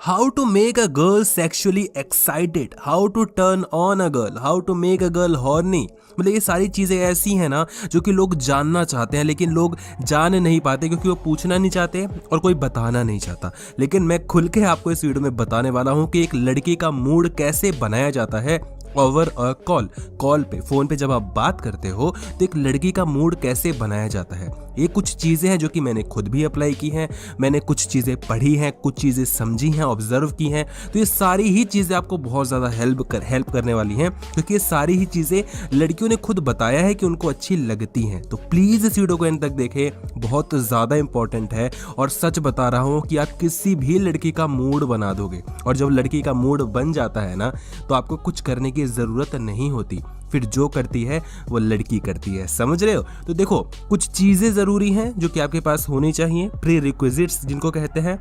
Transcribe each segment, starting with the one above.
How to make a girl sexually excited, how to turn on a girl, how to make a girl horny. मतलब ये सारी चीज़ें ऐसी हैं ना जो कि लोग जानना चाहते हैं लेकिन लोग जान नहीं पाते क्योंकि वो पूछना नहीं चाहते और कोई बताना नहीं चाहता। लेकिन मैं खुल के आपको इस वीडियो में बताने वाला हूँ कि एक लड़की का मूड कैसे बनाया जाता है ओवर अ कॉल पे, फोन पे जब आप बात करते हो तो एक लड़की का मूड कैसे बनाया जाता है। ये कुछ चीज़ें हैं जो कि मैंने खुद भी अप्लाई की हैं, मैंने कुछ चीज़ें पढ़ी हैं, कुछ चीज़ें समझी हैं, ऑब्जर्व की हैं। तो ये सारी ही चीज़ें आपको बहुत ज़्यादा हेल्प करने वाली हैं क्योंकि ये सारी ही चीज़ें लड़कियों ने खुद बताया है कि उनको अच्छी लगती हैं। तो प्लीज़ इस वीडियो को एंड तक देखें, बहुत ज़्यादा इंपॉर्टेंट है और सच बता रहा हूँ कि आप किसी भी लड़की का मूड बना दोगे। और जब लड़की का मूड बन जाता है ना तो आपको कुछ करने की ज़रूरत नहीं होती, फिर जो करती है वो लड़की करती है। समझ रहे हो? तो देखो, कुछ चीज़ें ज़रूरी हैं जो कि आपके पास होनी चाहिए, प्री रिक्विजिट्स जिनको कहते हैं।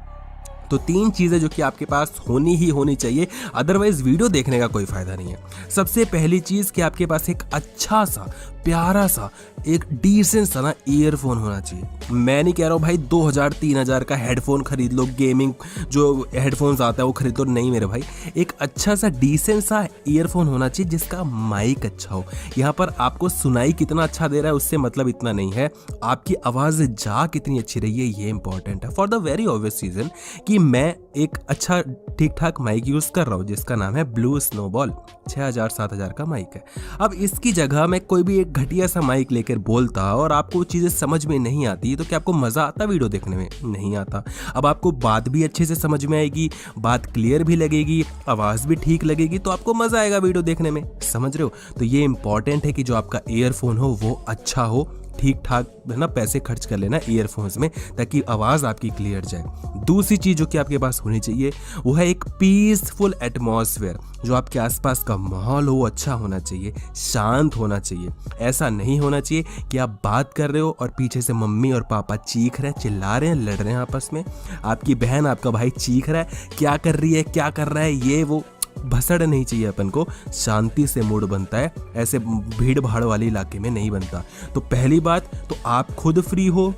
तो 3 चीज़ें जो कि आपके पास होनी चाहिए, अदरवाइज वीडियो देखने का कोई फ़ायदा नहीं है। सबसे पहली चीज़ कि आपके पास एक अच्छा सा प्यारा सा एक डिसेंट सा ना ईयरफोन होना चाहिए। मैं नहीं कह रहा हूँ भाई 2000-3000 का हेडफोन खरीद लो, गेमिंग जो हेडफोन्स आता है वो खरीद लो, नहीं मेरे भाई। एक अच्छा सा डिसेंट सा ईयरफोन होना चाहिए जिसका माइक अच्छा हो। यहाँ पर आपको सुनाई कितना अच्छा दे रहा है उससे मतलब इतना नहीं है, आपकी आवाज़ जा कितनी अच्छी रही है ये इंपॉर्टेंट है। For the very obvious reason कि मैं एक अच्छा ठीक ठाक माइक यूज़ कर रहा हूँ जिसका नाम है ब्लू स्नोबॉल, 6000-7000 का माइक है। अब इसकी जगह मैं कोई भी एक घटिया सा माइक लेकर बोलता और आपको चीज़ें समझ में नहीं आती तो क्या आपको मज़ा आता वीडियो देखने में? नहीं आता। अब आपको बात भी अच्छे से समझ में आएगी, बात क्लियर भी लगेगी, आवाज़ भी ठीक लगेगी, तो आपको मज़ा आएगा वीडियो देखने में। समझ रहे हो? तो ये इंपॉर्टेंट है कि जो आपका ईयरफोन हो वो अच्छा हो, ठीक ठाक है ना। पैसे खर्च कर लेना ईयरफोन्स में ताकि आवाज़ आपकी क्लियर जाए। दूसरी चीज़ जो कि आपके पास होनी चाहिए वो है एक पीसफुल एटमॉस्फेयर। जो आपके आसपास का माहौल हो वो अच्छा होना चाहिए, शांत होना चाहिए। ऐसा नहीं होना चाहिए कि आप बात कर रहे हो और पीछे से मम्मी और पापा चीख रहे हैं, चिल्ला रहे हैं, लड़ रहे हैं आपस में, आपकी बहन आपका भाई चीख रहा है, क्या कर रही है, क्या कर रहा है, ये वो। भसड़ नहीं चाहिए अपन को, शांति से मूड बनता है, ऐसे भीड़ भाड़ वाले इलाके में नहीं बनता। तो पहली बात तो आप खुद फ्री हो,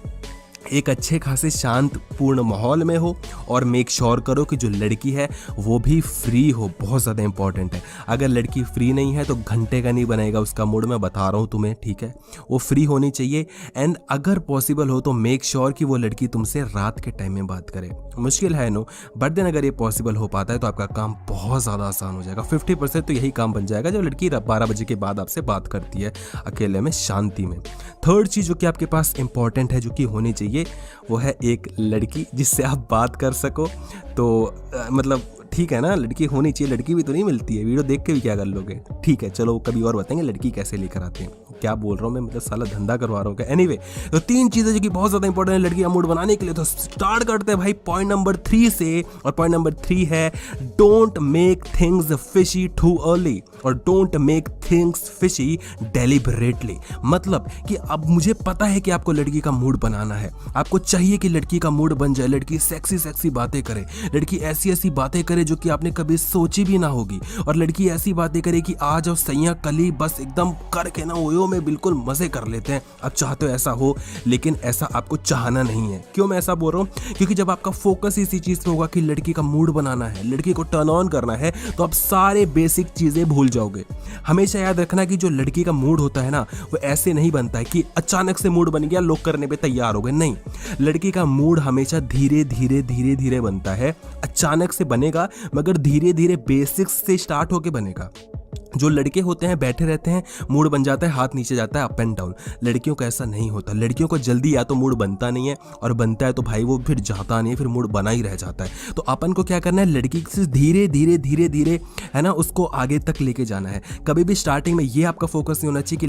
एक अच्छे खासे शांत पूर्ण माहौल में हो और मेक श्योर करो कि जो लड़की है वो भी फ्री हो, बहुत ज़्यादा इंपॉर्टेंट है। अगर लड़की फ्री नहीं है तो घंटे का नहीं बनेगा उसका मूड, मैं बता रहा हूँ तुम्हें, ठीक है? वो फ्री होनी चाहिए। एंड अगर पॉसिबल हो तो मेक श्योर कि वो लड़की तुमसे रात के टाइम में बात करे। मुश्किल है नो, बट देन अगर ये पॉसिबल हो पाता है तो आपका काम बहुत ज़्यादा आसान हो जाएगा। 50% तो यही काम बन जाएगा जब लड़की 12 बजे के बाद आपसे बात करती है अकेले में, शांति में। थर्ड चीज़ जो कि आपके पास इंपॉर्टेंट है, जो कि होनी चाहिए, वो है एक लड़की जिससे आप बात कर सको। तो मतलब ठीक है ना, लड़की होनी चाहिए। लड़की भी तो नहीं मिलती है, वीडियो देख के भी क्या कर लोगे? ठीक है, चलो कभी और बताएंगे लड़की कैसे लेकर आते हैं। क्या बोल रहा हूँ मैं, मतलब साला धंधा करवा रहा हूँ क्या? एनीवे, तो 3 चीज़ें जो कि बहुत ज़्यादा इंपॉर्टेंट है लड़की का मूड बनाने के लिए। तो स्टार्ट करते हैं भाई पॉइंट नंबर 3 से। और पॉइंट नंबर 3 है don't make things fishy too early और don't make things fishy deliberately. मतलब कि अब मुझे पता है कि आपको लड़की का मूड बनाना है, आपको चाहिए कि लड़की का मूड बन जाए, लड़की सेक्सी सेक्सी बातें करे, लड़की ऐसी ऐसी बातें करे जो कि आपने कभी सोची भी ना होगी, और लड़की ऐसी बातें करे कि आज और सैया कली बस एकदम करके ना ओयो में बिल्कुल मजे कर लेते हैं। आप चाहते हो ऐसा हो, लेकिन ऐसा आपको चाहना नहीं है। क्यों मैं ऐसा बोल रहा हूँ? क्योंकि जब आपका फोकस इसी चीज पे होगा कि लड़की का मूड बनाना है, लड़की को टर्न ऑन करना है, तो आप सारे बेसिक चीजें भूल जाओगे। हमेशा याद रखना कि जो लड़की का मूड होता है ना वो ऐसे नहीं बनता है कि अचानक से मूड बन गया, लोग करने पे तैयार हो गए। नहीं, लड़की का मूड हमेशा धीरे धीरे बनता है। अचानक से बनेगा मगर धीरे धीरे बेसिक्स से स्टार्ट होके बनेगा। जो लड़के होते हैं बैठे रहते हैं, मूड बन जाता है, हाथ नीचे जाता है, अप एंड डाउन। लड़कियों का ऐसा नहीं होता। लड़कियों को जल्दी या तो मूड बनता नहीं है, और बनता है तो भाई वो फिर जाता नहीं है, फिर मूड बना ही रह जाता है। तो अपन को क्या करना है, लड़की से धीरे धीरे है ना उसको आगे तक लेके जाना है। कभी भी स्टार्टिंग में ये आपका फोकस नहीं होना चाहिए कि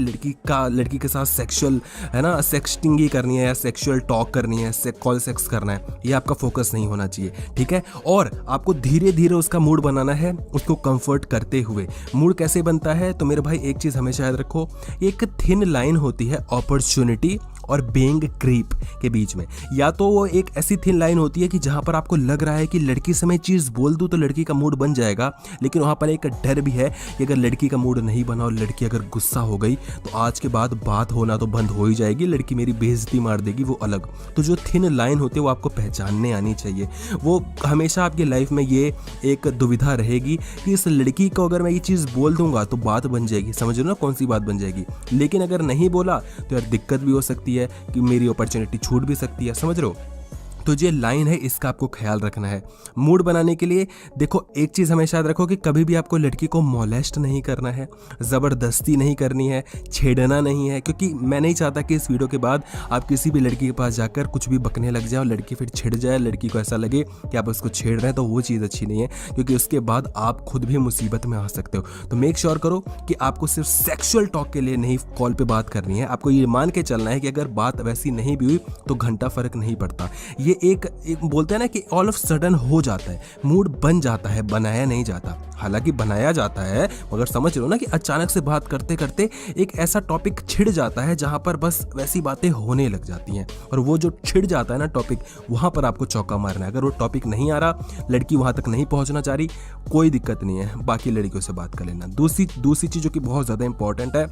लड़की के साथ सेक्सुअल है ना सेक्सटिंग ही करनी है या सेक्सुअल टॉक करनी है, कॉल सेक्स करना है, ये आपका फोकस नहीं होना चाहिए, ठीक है? और आपको धीरे धीरे उसका मूड बनाना है, उसको कंफर्ट करते हुए। मूड कैसे बनता है? तो मेरे भाई एक चीज़ हमेशा याद रखो, एक थिन लाइन होती है अपॉर्चुनिटी और बीइंग क्रीप के बीच में। या तो वो एक ऐसी थिन लाइन होती है कि जहाँ पर आपको लग रहा है कि लड़की से मैं चीज़ बोल दूँ तो लड़की का मूड बन जाएगा, लेकिन वहाँ पर एक डर भी है कि अगर लड़की का मूड नहीं बना और लड़की अगर गुस्सा हो गई तो आज के बाद बात होना तो बंद हो ही जाएगी, लड़की मेरी बेइज्जती मार देगी, वो अलग। तो जो थिन लाइन होती है वो आपको पहचानने आनी चाहिए। वो हमेशा आपकी लाइफ में ये एक दुविधा रहेगी कि इस लड़की को अगर मैं ये चीज़ बोल दूंगा तो बात बन जाएगी, समझ लो ना कौन सी बात बन जाएगी, लेकिन अगर नहीं बोला तो यार दिक्कत भी हो सकती है कि मेरी अपॉर्चुनिटी छूट भी सकती है, समझ रहे हो। तो ये लाइन है, इसका आपको ख्याल रखना है। मूड बनाने के लिए देखो एक चीज़ हमेशा याद रखो कि कभी भी आपको लड़की को मोलेस्ट नहीं करना है, ज़बरदस्ती नहीं करनी है, छेड़ना नहीं है, क्योंकि मैं नहीं चाहता कि इस वीडियो के बाद आप किसी भी लड़की के पास जाकर कुछ भी बकने लग जाए और लड़की फिर छिड़ जाए, लड़की को ऐसा लगे कि आप उसको छेड़ रहे हैं, तो वो चीज़ अच्छी नहीं है, क्योंकि उसके बाद आप खुद भी मुसीबत में आ सकते हो। तो मेक श्योर करो कि आपको सिर्फ सेक्शुअल टॉक के लिए नहीं कॉल पे बात करनी है, आपको ये मान के चलना है कि अगर बात वैसी नहीं भी हुई तो घंटा फर्क नहीं पड़ता। ये एक बोलते हैं ना कि ऑल ऑफ सडन हो जाता है, मूड बन जाता है, बनाया नहीं जाता। हालांकि बनाया जाता है, मगर समझ लो ना कि अचानक से बात करते करते एक ऐसा टॉपिक छिड़ जाता है जहां पर बस वैसी बातें होने लग जाती हैं, और वो जो छिड़ जाता है ना टॉपिक, वहां पर आपको चौका मारना है। अगर वो टॉपिक नहीं आ रहा, लड़की वहां तक नहीं पहुंचना चाह रही, कोई दिक्कत नहीं है, बाकी लड़कियों से बात कर लेना। दूसरी चीज जो कि बहुत ज्यादा इंपॉर्टेंट है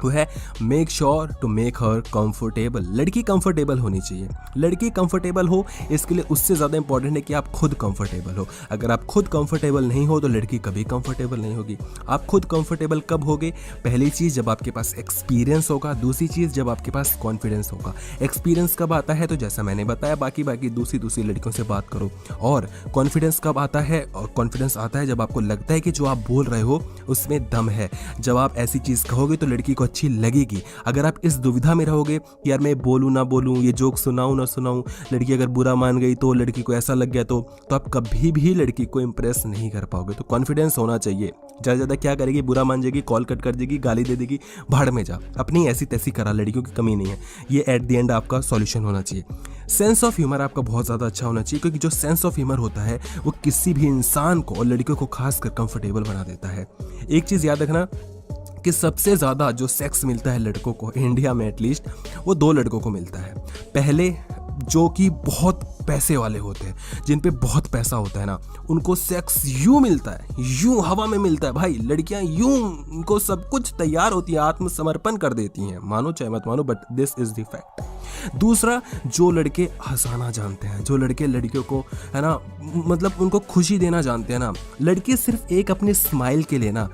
वो है make sure to make her comfortable. लड़की कंफर्टेबल होनी चाहिए, लड़की कंफर्टेबल हो, इसके लिए उससे ज़्यादा इंपॉर्टेंट है कि आप खुद कंफर्टेबल हो। अगर आप खुद कंफर्टेबल नहीं हो तो लड़की कभी कंफर्टेबल नहीं होगी। आप खुद कंफर्टेबल कब होगे? पहली चीज़ जब आपके पास एक्सपीरियंस होगा, दूसरी चीज़ जब आपके पास कॉन्फिडेंस होगा। एक्सपीरियंस कब आता है? तो जैसा मैंने बताया, बाकी दूसरी लड़कियों से बात करो। और कॉन्फिडेंस कब आता है? और कॉन्फिडेंस आता है जब आपको लगता है कि जो आप बोल रहे हो उसमें दम है। जब आप ऐसी चीज़ कहोगे तो लड़की को अच्छी लगेगी। अगर आप इस दुविधा में रहोगे कि यार मैं बोलूं ना बोलूं, ये जोक सुनाऊं ना सुनाऊं, लड़की अगर बुरा मान गई तो, लड़की को ऐसा लग गया तो आप कभी भी लड़की को इंप्रेस नहीं कर पाओगे। तो कॉन्फिडेंस होना चाहिए। ज़्यादा क्या करेगी? बुरा मान जाएगी, कॉल कट कर देगी, गाली दे देगी, भाड़ में जा, अपनी ऐसी तैसी करा, लड़कियों की कमी नहीं है। ये एट द एंड आपका सॉल्यूशन होना चाहिए। सेंस ऑफ ह्यूमर आपका बहुत ज़्यादा अच्छा होना चाहिए, क्योंकि जो सेंस ऑफ ह्यूमर होता है वो किसी भी इंसान को और लड़कियों को खासकर कंफर्टेबल बना देता है। एक चीज़ याद रखना कि सबसे ज़्यादा जो सेक्स मिलता है लड़कों को, इंडिया में एटलीस्ट, वो दो लड़कों को मिलता है। पहले जो कि बहुत पैसे वाले होते हैं, जिन पे बहुत पैसा होता है ना, उनको सेक्स यूं मिलता है, यूं हवा में मिलता है भाई। लड़कियां यूं, उनको सब कुछ तैयार होती है, आत्मसमर्पण कर देती हैं, मानो चाहे मत मानो, but this is the fact. दूसरा, जो लड़के हंसाना जानते हैं, जो लड़के लड़कियों को है ना, मतलब उनको खुशी देना जानते हैं ना, लड़की सिर्फ एक अपने स्माइल के लिए ना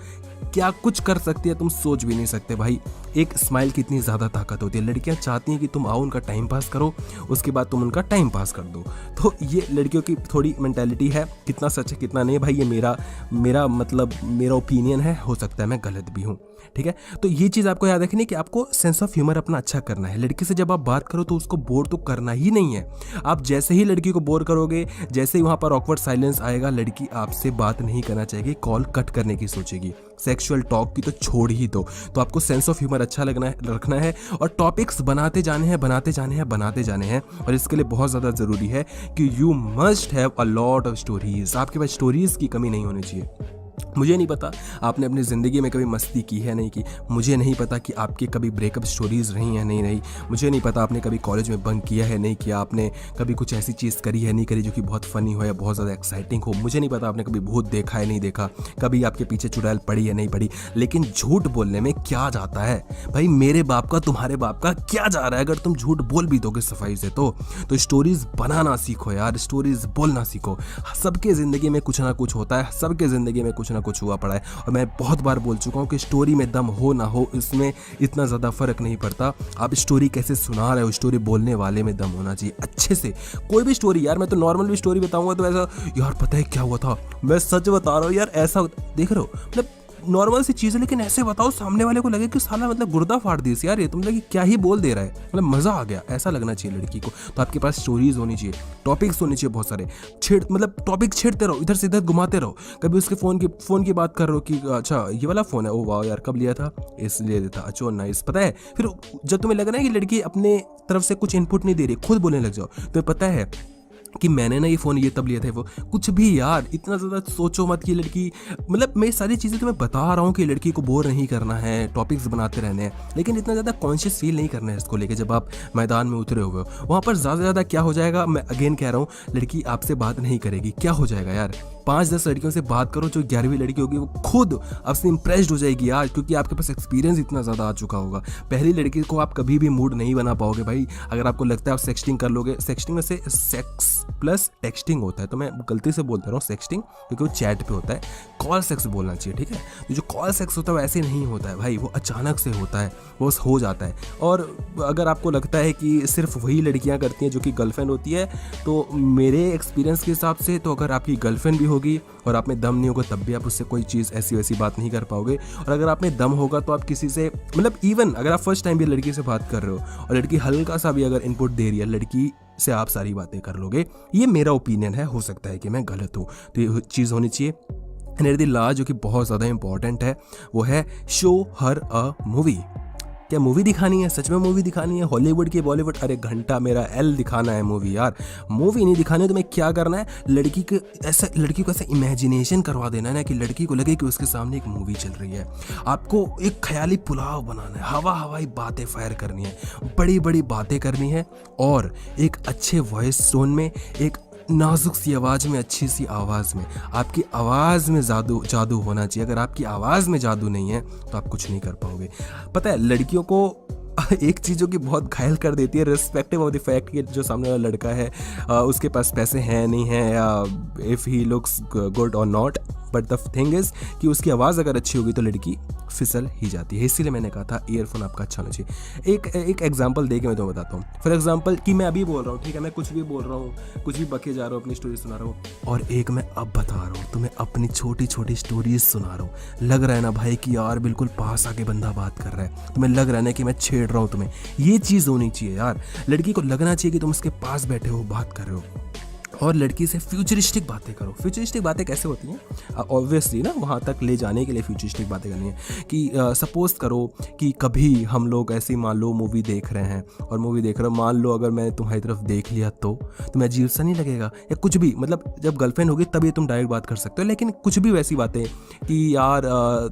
क्या कुछ कर सकती है तुम सोच भी नहीं सकते भाई। एक स्माइल की इतनी ज़्यादा ताकत होती है। लड़कियां चाहती हैं कि तुम आओ, उनका टाइम पास करो, उसके बाद तुम उनका टाइम पास कर दो। तो ये लड़कियों की थोड़ी मेंटालिटी है, कितना सच है कितना नहीं भाई, ये मेरा ओपिनियन है, हो सकता है मैं गलत भी हूँ, ठीक है। तो ये चीज़ आपको याद रखनी है कि आपको सेंस ऑफ ह्यूमर अपना अच्छा करना है। लड़की से जब आप बात करो तो उसको बोर तो करना ही नहीं है। आप जैसे ही लड़की को बोर करोगे, जैसे ही वहाँ पर ऑकवर्ड साइलेंस आएगा, लड़की आपसे बात नहीं करना चाहेगी, कॉल कट करने की सोचेगी। सेक्सुअल टॉक की तो छोड़ ही दो। तो आपको सेंस ऑफ ह्यूमर अच्छा रखना है और टॉपिक्स बनाते जाने हैं। और इसके लिए बहुत ज़्यादा ज़रूरी है कि you must have a lot of stories. आपके पास स्टोरीज की कमी नहीं होनी चाहिए। मुझे नहीं पता आपने अपनी ज़िंदगी में कभी मस्ती की है नहीं की, मुझे नहीं पता कि आपके कभी ब्रेकअप स्टोरीज़ रही हैं नहीं रही, मुझे नहीं पता आपने कभी कॉलेज में बंक किया है नहीं किया, आपने कभी कुछ ऐसी चीज़ करी है नहीं करी जो कि बहुत फ़नी हो या बहुत ज़्यादा एक्साइटिंग हो, मुझे नहीं पता आपने कभी भूत देखा है नहीं देखा, कभी आपके पीछे चुड़ैल पड़ी है नहीं पड़ी। लेकिन झूठ बोलने में क्या जाता है भाई? मेरे बाप का तुम्हारे बाप का क्या जा रहा है? अगर तुम झूठ बोल भी दोगे सफाई से तो स्टोरीज़ बनाना सीखो यार, स्टोरीज़ बोलना सीखो। सबके ज़िंदगी में कुछ ना कुछ होता है, सबके ज़िंदगी में कुछ ना कुछ हुआ पड़ा है। और मैं बहुत बार बोल चुका हूँ कि स्टोरी में दम हो ना हो, इसमें इतना ज़्यादा फर्क नहीं पड़ता। आप स्टोरी कैसे सुना रहे हो, स्टोरी बोलने वाले में दम होना चाहिए अच्छे से। कोई भी स्टोरी यार, मैं तो नॉर्मल भी स्टोरी बताऊंगा तो ऐसा यार पता है क्या हुआ था, मैं सच बता रहा हूँ यार, ऐसा देख रहे हो, मतलब नॉर्मल सी चीज़ है, लेकिन ऐसे बताओ सामने वाले को लगे कि साला मतलब गुर्दा फाड़ दी यार, ये तुम लगे क्या ही बोल दे रहा है, मतलब मज़ा आ गया, ऐसा लगना चाहिए लड़की को। तो आपके पास स्टोरीज होनी चाहिए, टॉपिक्स होने चाहिए बहुत सारे, मतलब टॉपिक छेड़ते रहो, इधर से इधर घुमाते रहो। कभी उसके फ़ोन की बात कर रहे हो कि अच्छा ये वाला फ़ोन है, ओ वाह यार कब लिया था, इसलिए देता, अच्छा नाइस, पता है। फिर जब तुम्हें लग रहा है कि लड़की अपने तरफ से कुछ इनपुट नहीं दे रही, खुद बोलने लग जाओ। तुम्हें पता है कि मैंने ना ये फ़ोन ये तब लिया था, वो कुछ भी यार, इतना ज़्यादा सोचो मत कि लड़की, मतलब मैं सारी चीज़ें तुम्हें बता रहा हूँ कि लड़की को बोर नहीं करना है, टॉपिक्स बनाते रहने हैं, लेकिन इतना ज़्यादा कॉन्शियस फील नहीं करना है इसको लेके। जब आप मैदान में उतरे हुए हो वहाँ पर ज़्यादा से ज़्यादा क्या हो जाएगा, मैं अगेन कह रहा हूँ, लड़की आपसे बात नहीं करेगी। क्या हो जाएगा यार, 5-10 लड़कियों से बात करो, जो 11वीं लड़की होगी वो खुद आपसे इंप्रेस्ड हो जाएगी यार, क्योंकि आपके पास एक्सपीरियंस इतना ज़्यादा आ चुका होगा। पहली लड़की को आप कभी भी मूड नहीं बना पाओगे भाई, अगर आपको लगता है आप सेक्सटिंग कर लोगे। सेक्सटिंग में से सेक्स प्लस टेक्सटिंग होता है, तो मैं गलती से बोलता रहा हूँ सेक्सटिंग, क्योंकि वो चैट पे होता है। कॉल सेक्स बोलना चाहिए, ठीक है। तो जो कॉल सेक्स होता है वो ऐसे नहीं होता है भाई, वो अचानक से होता है, वो हो जाता है। और अगर आपको लगता है कि सिर्फ वही लड़कियां करती हैं जो कि गर्लफ्रेंड होती है, तो मेरे एक्सपीरियंस के हिसाब से तो अगर आपकी गर्लफ्रेंड भी होगी और आप में दम नहीं होगा, तब भी आप उससे कोई चीज़ ऐसी वैसी बात नहीं कर पाओगे। और अगर आप में दम होगा तो आप किसी से, मतलब इवन अगर आप फर्स्ट टाइम भी लड़की से बात कर रहे हो और लड़की हल्का सा भी अगर इनपुट दे रही है, लड़की से आप सारी बातें कर लोगे। ये मेरा ओपिनियन है, हो सकता है कि मैं गलत हूँ। तो ये चीज़ होनी चाहिए। एंड द लास्ट जो कि बहुत ज़्यादा इंपॉर्टेंट है, वो है शो हर अ मूवी। क्या मूवी दिखानी है, सच में मूवी दिखानी है, हॉलीवुड की बॉलीवुड, अरे घंटा मेरा एल दिखाना है मूवी यार। मूवी नहीं दिखानी है, तो मैं क्या करना है, लड़की को ऐसा इमेजिनेशन करवा देना है ना कि लड़की को लगे कि उसके सामने एक मूवी चल रही है। आपको एक ख्याली पुलाव बनाना है, हवाई बातें फायर करनी है, बड़ी बड़ी बातें करनी है, और एक अच्छे वॉइस टोन में, एक नाजुक सी आवाज़ में, अच्छी सी आवाज़ में। आपकी आवाज़ में जादू होना चाहिए। अगर आपकी आवाज़ में जादू नहीं है तो आप कुछ नहीं कर पाओगे। पता है लड़कियों को एक चीज़ जो कि बहुत घायल कर देती है, रिस्पेक्टिव ऑफ द फैक्ट कि जो सामने वाला लड़का है उसके पास पैसे हैं नहीं हैं, या इफ़ ही लुक्स गुड और not, but the thing is कि उसकी आवाज़ अगर अच्छी होगी तो लड़की फिसल ही जाती है। इसीलिए मैंने कहा था ईयरफोन आपका अच्छा होना चाहिए। एक एग्जांपल दे के मैं तुम्हें बताता हूँ। फॉर एग्जांपल कि मैं अभी बोल रहा हूँ, ठीक है, मैं कुछ भी बोल रहा हूँ, कुछ भी बके जा रहा हूँ, अपनी स्टोरी सुना रहा हूँ, और एक मैं अब बता रहा हूँ तुम्हें अपनी छोटी छोटी स्टोरीज सुना रहा हूँ। लग रहा है ना भाई कि यार बिल्कुल पास आके बंदा बात कर रहा है, तुम्हें लग रहा है ना कि मैं छेड़ रहा हूँ तुम्हें। ये चीज़ होनी चाहिए यार, लड़की को लगना चाहिए कि तुम उसके पास बैठे हो, बात कर रहे हो, और लड़की से फ्यूचरिस्टिक बातें करो। फ्यूचरिस्टिक बातें कैसे होती हैं, ऑब्वियसली ना वहाँ तक ले जाने के लिए फ्यूचरिस्टिक बातें करनी है कि सपोज करो कि कभी हम लोग ऐसे मान लो मूवी देख रहे हैं, और मूवी देख रहे हो, मान लो अगर मैं तुम्हारी तरफ देख लिया तो तुम्हें अजीब सा नहीं लगेगा, या कुछ भी, मतलब जब गर्लफ्रेंड होगी तब ये तुम डायरेक्ट बात कर सकते हो। लेकिन कुछ भी वैसी बातें कि यार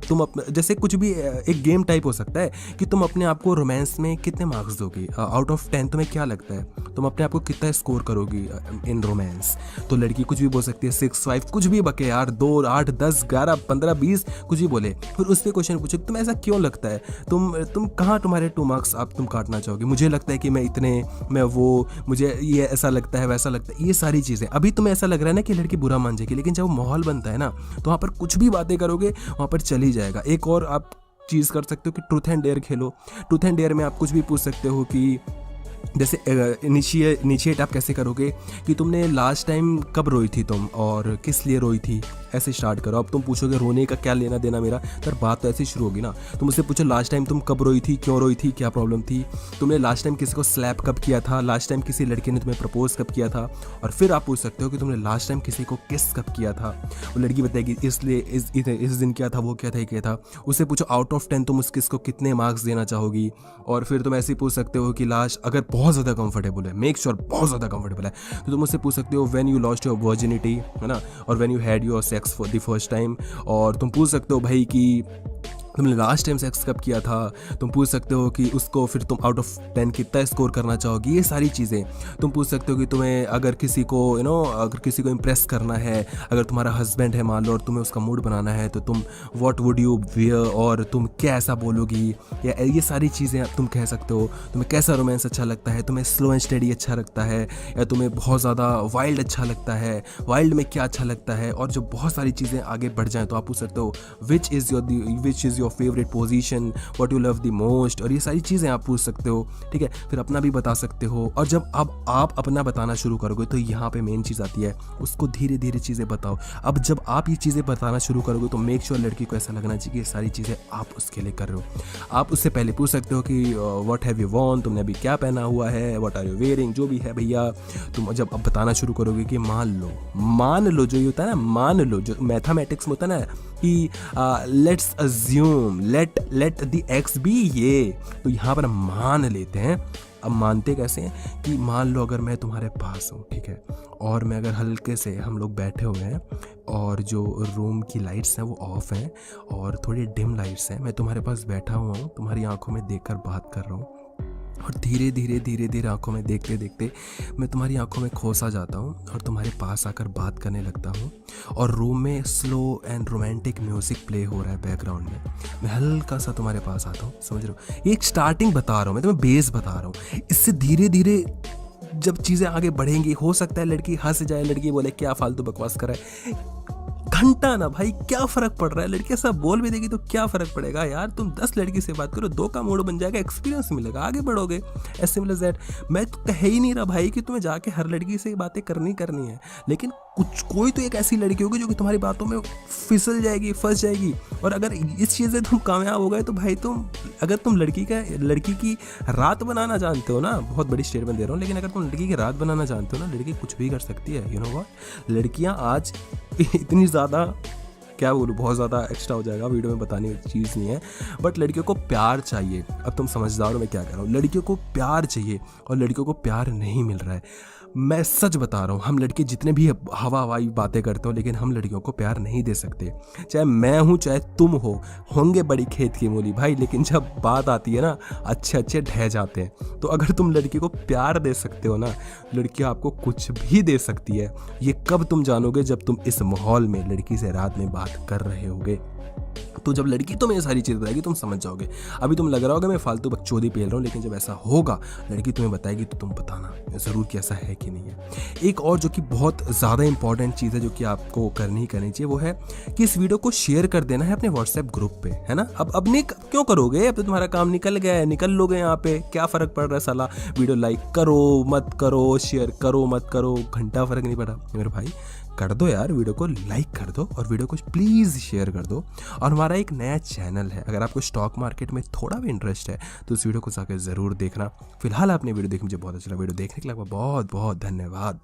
तुम जैसे कुछ भी एक गेम टाइप हो सकता है कि तुम अपने आप को रोमांस में कितने मार्क्स दोगी, आउट ऑफ 10 तुम्हें क्या लगता है, तुम अपने आप को कितना स्कोर करोगी इन रोमांस। तो लड़की कुछ भी बोल सकती है, 6-5 कुछ भी बके यार, 2, 8, 10, 11, 15, 20 कुछ भी बोले। फिर उस पर क्वेश्चन पूछे तुम ऐसा क्यों लगता है, तुम कहाँ तुम्हारे 2 मार्क्स आप तुम काटना चाहोगे, मुझे लगता है कि मैं वो, मुझे ये ऐसा लगता है, वैसा लगता है, ये सारी चीज़ें। अभी तुम्हें ऐसा लग रहा है ना कि लड़की बुरा मान जाएगी, लेकिन जब माहौल बनता है ना तो वहाँ पर कुछ भी बातें करोगे वहाँ पर चल ही जाएगा। एक और आप चीज़ कर सकते हो कि truth and dare Khelo. Truth and dare में आप कुछ भी पूछ सकते हो कि जैसे इनिशिएट आप कैसे करोगे कि तुमने लास्ट टाइम कब रोई थी तुम और किस लिए रोई थी, ऐसे स्टार्ट करो। अब तुम पूछोगे रोने का क्या लेना देना मेरा, तो बात तो ऐसे शुरू होगी ना। तुम मुझसे पूछो लास्ट टाइम तुम कब रोई थी, क्यों रोई थी, क्या प्रॉब्लम थी, तुमने लास्ट टाइम किसी को स्लैप कब किया था, लास्ट टाइम किसी लड़के ने तुम्हें प्रपोज कब किया था। और फिर आप पूछ सकते हो कि तुमने लास्ट टाइम किसी को किस कब किया था। वो लड़की बताएगी इसलिए इस दिन किया था, वो क्या था, ये क्या था। उससे पूछो आउट ऑफ 10 तुम उस किस को कितने मार्क्स देना चाहोगी। और फिर तुम ऐसे ही पूछ सकते हो कि लास्ट, अगर बहुत ज़्यादा कंफर्टेबल है, मेक श्योर बहुत ज़्यादा कंफर्टेबल है, तो तुम मुझसे पूछ सकते हो when you lost your virginity, है ना, और when you had your sex for the first time. और तुम पूछ सकते हो भाई कि तुमने लास्ट टाइम सेक्स कब किया था। तुम पूछ सकते हो कि उसको फिर तुम आउट ऑफ 10 कितना स्कोर करना चाहोगी। ये सारी चीज़ें तुम पूछ सकते हो कि तुम्हें अगर किसी को अगर किसी को इम्प्रेस करना है, अगर तुम्हारा हस्बैंड है मान लो और तुम्हें उसका मूड बनाना है, तो तुम व्हाट वुड यू वियर, और तुम कैसा बोलोगी, या ये सारी चीज़ें तुम कह सकते हो। तुम्हें कैसा रोमांस अच्छा लगता है, तुम्हें स्लो एंड स्टेडी अच्छा लगता है, या तुम्हें बहुत ज़्यादा वाइल्ड अच्छा लगता है, वाइल्ड में क्या अच्छा लगता है। और जो बहुत सारी चीज़ें आगे बढ़ जाएँ तो आप पूछ सकते हो which is your favourite position, what you love the most, और ये सारी चीज़ें आप पूछ सकते हो। ठीक है, फिर अपना भी बता सकते हो। और जब अब आप अपना बताना शुरू करोगे तो यहाँ पे मेन चीज़ आती है, उसको धीरे धीरे चीज़ें बताओ। अब जब आप ये चीज़ें बताना शुरू करोगे तो मेक श्योर लड़की को ऐसा लगना चाहिए कि ये सारी चीज़ें आप उसके लिए कर रहे हो। आप उससे पहले पूछ सकते हो कि व्हाट हैव यू वॉन, तुमने अभी क्या पहना हुआ है, व्हाट आर यू वेयरिंग, जो भी है भैया। तुम जब अब बताना शुरू करोगे कि मान लो जो ये होता है ना, मान लो जो मैथमेटिक्स में होता है ना कि let's assume, let the X be ये, तो यहाँ पर मान लेते हैं अब मानते कैसे हैं कि मान लो अगर मैं तुम्हारे पास हूँ, ठीक है, और मैं अगर हल्के से, हम लोग बैठे हुए हैं और जो रूम की लाइट्स हैं वो ऑफ हैं और थोड़ी डिम लाइट्स हैं, मैं तुम्हारे पास बैठा हुआ हूँ, तुम्हारी आंखों में देखकर बात कर रहा हूँ और धीरे धीरे धीरे धीरे आंखों में देखते देखते मैं तुम्हारी आंखों में खो सा जाता हूँ और तुम्हारे पास आकर बात करने लगता हूँ और रूम में slow and romantic music play हो रहा है बैकग्राउंड में, मैं हल्का सा तुम्हारे पास आता हूँ, समझ रहे हो? ये एक स्टार्टिंग बता रहा हूँ, मैं तुम्हें बेस बता रहा हूँ। इससे धीरे धीरे जब चीज़ें आगे बढ़ेंगी, हो सकता है लड़की हंस जाए, लड़की बोले क्या फालतू बकवास कर रहा है, घंटा ना भाई, क्या फर्क पड़ रहा है, लड़की ऐसा बोल भी देगी तो क्या फर्क पड़ेगा यार, तुम 10 लड़की से बात करो, 2 का मूड बन जाएगा, एक्सपीरियंस मिलेगा, आगे बढ़ोगे, एज सिंपल एज दैट। मैं तो कह ही नहीं रहा भाई कि तुम्हें जाके हर लड़की से बातें करनी है, लेकिन कोई तो एक ऐसी लड़की होगी जो कि तुम्हारी बातों में फिसल जाएगी, फंस जाएगी। और अगर इस चीज़ से तुम कामयाब हो गए तो भाई अगर तुम लड़की की रात बनाना जानते हो ना, बहुत बड़ी स्टेटमेंट दे रहा हूँ, लेकिन अगर तुम लड़की की रात बनाना जानते हो ना, लड़की कुछ भी कर सकती है। यू नो व्हाट, लड़कियाँ आज इतनी ज़्यादा, क्या बोलूँ, बहुत ज़्यादा एक्स्ट्रा हो जाएगा, वीडियो में बताने की चीज़ नहीं है, बट लड़कियों को प्यार चाहिए। अब तुम समझदार हो मैं क्या कह रहा हूँ, लड़कियों को प्यार चाहिए और लड़कियों को प्यार नहीं मिल रहा है। मैं सच बता रहा हूँ, हम लड़के जितने भी हवाई बातें करते हो, लेकिन हम लड़कियों को प्यार नहीं दे सकते। चाहे मैं हूँ चाहे तुम होंगे बड़ी खेत की मूली भाई, लेकिन जब बात आती है ना, अच्छे ढह जाते हैं। तो अगर तुम लड़की को प्यार दे सकते हो ना, लड़की आपको कुछ भी दे सकती है। ये कब तुम जानोगे, जब तुम इस माहौल में लड़की से रात में बात कर रहे होगे। तो जब लड़की तुम्हें ये सारी चीज़ बताएगी तुम समझ जाओगे। अभी तुम लग रहा होगा मैं फालतू बकचोदी पेल रहा हूँ, लेकिन जब ऐसा होगा, लड़की तुम्हें बताएगी तो तुम बताना ज़रूर कि ऐसा है कि नहीं है। एक और जो कि बहुत ज़्यादा इंपॉर्टेंट चीज़ है जो कि आपको करनी ही करनी चाहिए, वो है कि इस वीडियो को शेयर कर देना है अपने व्हाट्सएप ग्रुप पे, है ना। अब नहीं क्यों करोगे, अब तो तुम्हारा काम निकल गया है, निकल लोगे यहाँ पे, क्या फ़र्क पड़ रहा है साला। वीडियो लाइक करो मत करो, शेयर करो मत करो, घंटा फ़र्क नहीं पड़ा मेरे भाई। कर दो यार, वीडियो को लाइक कर दो और वीडियो को प्लीज़ शेयर कर दो। और हमारा एक नया चैनल है, अगर आपको स्टॉक मार्केट में थोड़ा भी इंटरेस्ट है तो इस वीडियो को जाकर ज़रूर देखना। फिलहाल आपने वीडियो देखी, मुझे बहुत अच्छा लगा। वीडियो देखने के लिए बहुत बहुत धन्यवाद।